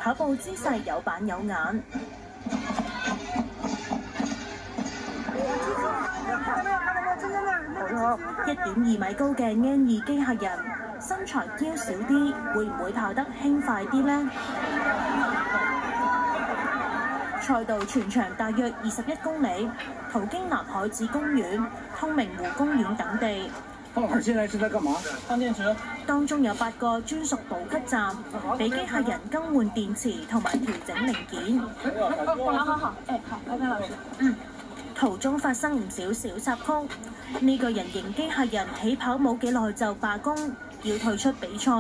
跑步姿勢有板有眼。1.2米高嘅 N2 機械人，身材嬌小啲，會唔會跑得輕快啲呢？賽道全長大約21公里，途經南海子公園、通明湖公園等地。現在是在幹嘛？換電池。當中有8個專屬補給站，俾機械人更換電池同埋調整零件。好，拜拜老師。途中發生唔少小插曲，呢個人形機械人起跑冇幾耐就罷工，要退出比賽。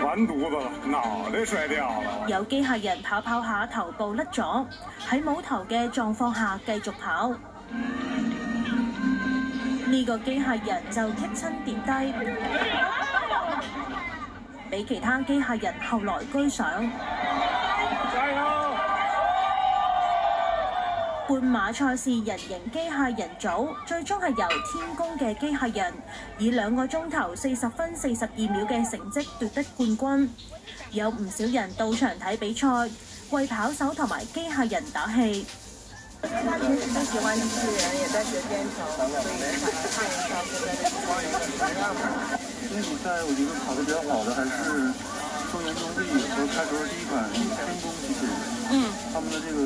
完犢子，腦袋摔掉了。有機械人跑下頭部甩咗，喺冇頭嘅狀況下繼續跑。呢個機械人就棘親跌低，俾其他機械人後來居上。加油！半馬賽事人形機械人組最終係由天宮嘅機械人以2個鐘頭40分42秒嘅成績奪得冠軍。有唔少人到場睇比賽，為跑手同埋機械人打氣。平時就喜歡機器人，也在學編程，所以看一下現在的比賽。今天比賽我覺得跑得比較好的還是中原動力和開頭的第一款天宮機器人。他們的這個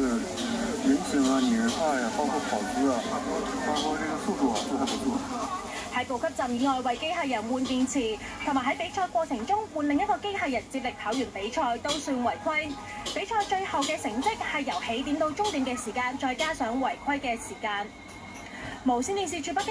人形啊、擬人化呀，包括跑姿啊，包括這個速度啊，都還不錯。喺補給站以外為機械人換電池，同埋喺比賽過程中換另一個機械人接力跑完比賽都算違規。比賽最後嘅成績係由起點到終點嘅時間，再加上違規嘅時間。無線電視駐北京。